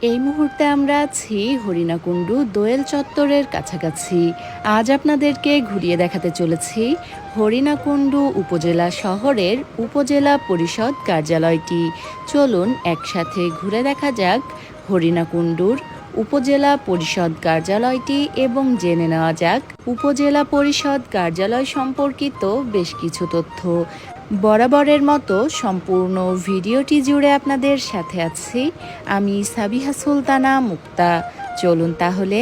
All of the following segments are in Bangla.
এই মুহূর্তে আমরা আছি হরিণাকুণ্ডু দোয়েল চত্বরের কাছাকাছি। আজ আপনাদেরকে ঘুরিয়ে দেখাতে চলেছি হরিণাকুণ্ডু উপজেলা শহরের উপজেলা পরিষদ কার্যালয়টি। চলুন একসাথে ঘুরে দেখা যাক হরিণাকুণ্ডুর উপজেলা পরিষদ কার্যালয়টি এবং জেনে নেওয়া যাক উপজেলা পরিষদ কার্যালয় সম্পর্কিত বেশ কিছু তথ্য। বরাবরের মতো সম্পূর্ণ ভিডিওটি জুড়ে আপনাদের সাথে আছি আমি সাবিহা সুলতানা মুক্তা। চলুন তাহলে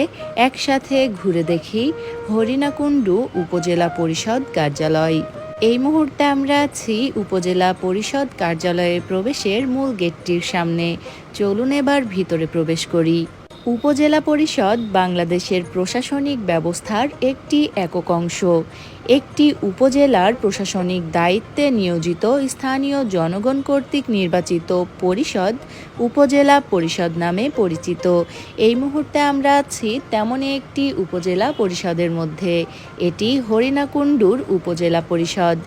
একসাথে ঘুরে দেখি হরিণাকুণ্ডু উপজেলা পরিষদ কার্যালয়। এই মুহূর্তে আমরা আছি উপজেলা পরিষদ কার্যালয়ের প্রবেশের মূল গেটটির সামনে। চলুন এবার ভিতরে প্রবেশ করি। উপজেলা পরিষদ বাংলাদেশের প্রশাসনিক ব্যবস্থার একটি একক অংশ। একটি উপজেলার প্রশাসনিক দায়িত্বে নিয়োজিত স্থানীয় জনগণ কর্তৃক নির্বাচিত পরিষদ উপজেলা পরিষদ নামে পরিচিত। এই মুহূর্তে আমরা আছি তেমনই একটি উপজেলা পরিষদের মধ্যে। এটি হরিণাকুণ্ডুর উপজেলা পরিষদ।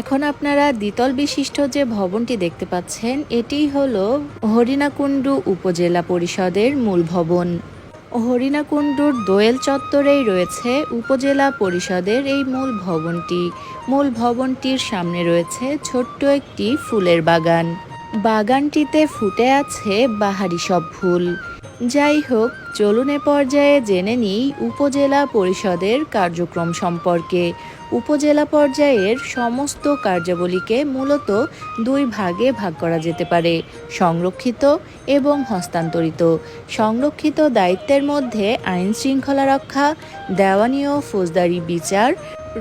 এখন আপনারা দ্বিতল বিশিষ্ট যে ভবনটি দেখতে পাচ্ছেন এটি হলো হরিণাকুণ্ডু উপজেলা পরিষদের মূল ভবন। হরিণাকুণ্ডুর দোয়েল চত্বরেই রয়েছে উপজেলা পরিষদের এই মূল ভবনটি। মূল ভবনটির সামনে রয়েছে ছোট্ট একটি ফুলের বাগান। বাগানটিতে ফুটে আছে বাহারি সব ফুল। যাই হোক, চলুন এ পর্যায়ে জেনে নিই উপজেলা পরিষদের কার্যক্রম সম্পর্কে। উপজেলা পর্যায়ের সমস্ত কার্যাবলীকে মূলত দুই ভাগে ভাগ করা যেতে পারে: সংরক্ষিত এবং হস্তান্তরিত। সংরক্ষিত দায়িত্বের মধ্যে আইন শৃঙ্খলা রক্ষা, দেওয়ানি ও ফৌজদারি বিচার,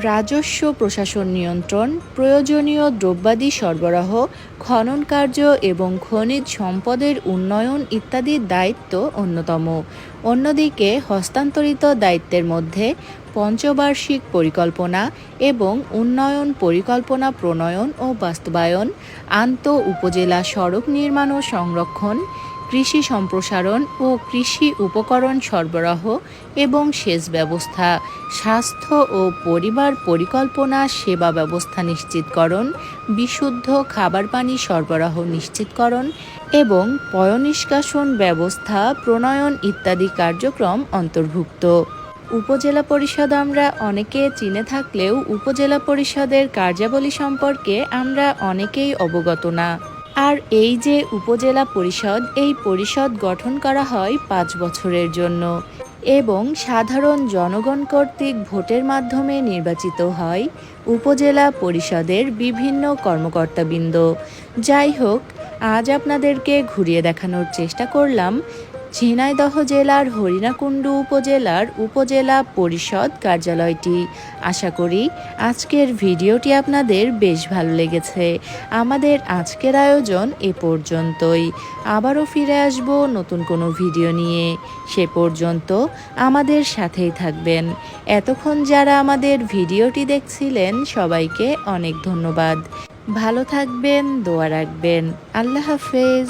রাজস্ব প্রশাসন নিয়ন্ত্রণ, প্রয়োজনীয় দ্রব্যাদি সরবরাহ, খনন কার্য এবং খনিজ সম্পদের উন্নয়ন ইত্যাদির দায়িত্ব অন্যতম। অন্যদিকে হস্তান্তরিত দায়িত্বের মধ্যে পঞ্চবার্ষিক পরিকল্পনা এবং উন্নয়ন পরিকল্পনা প্রণয়ন ও বাস্তবায়ন, আন্তঃ উপজেলা সড়ক নির্মাণ ও সংরক্ষণ, কৃষি সম্প্রসারণ ও কৃষি উপকরণ সরবরাহ এবং সেচ ব্যবস্থা, স্বাস্থ্য ও পরিবার পরিকল্পনা সেবা ব্যবস্থা নিশ্চিতকরণ, বিশুদ্ধ খাবার পানি সরবরাহ নিশ্চিতকরণ এবং পয়ঃনিষ্কাশন ব্যবস্থা প্রণয়ন ইত্যাদি কার্যক্রম অন্তর্ভুক্ত। উপজেলা পরিষদ আমরা অনেকে চিনে থাকলেও উপজেলা পরিষদের কার্যাবলী সম্পর্কে আমরা অনেকেই অবগত না। আর এই যে উপজেলা পরিষদ, এই পরিষদ গঠন করা হয় 5 বছরের জন্য এবং সাধারণ জনগণ কর্তৃক ভোটের মাধ্যমে নির্বাচিত হয় উপজেলা পরিষদের বিভিন্ন কর্মকর্তাবৃন্দ। যাই হোক, আজ আপনাদেরকে ঘুরিয়ে দেখানোর চেষ্টা করলাম ঝিনাইদহ জেলার হরিণাকুণ্ডু উপজেলার উপজেলা পরিষদ কার্যালয়টি। আশা করি আজকের ভিডিওটি আপনাদের বেশ ভালো লেগেছে। আমাদের আজকের আয়োজন এ পর্যন্তই। আবারও ফিরে আসব নতুন কোনো ভিডিও নিয়ে। সে পর্যন্ত আমাদের সাথেই থাকবেন। এতক্ষণ যারা আমাদের ভিডিওটি দেখছিলেন সবাইকে অনেক ধন্যবাদ। ভালো থাকবেন, দোয়া রাখবেন। আল্লাহ হাফেজ।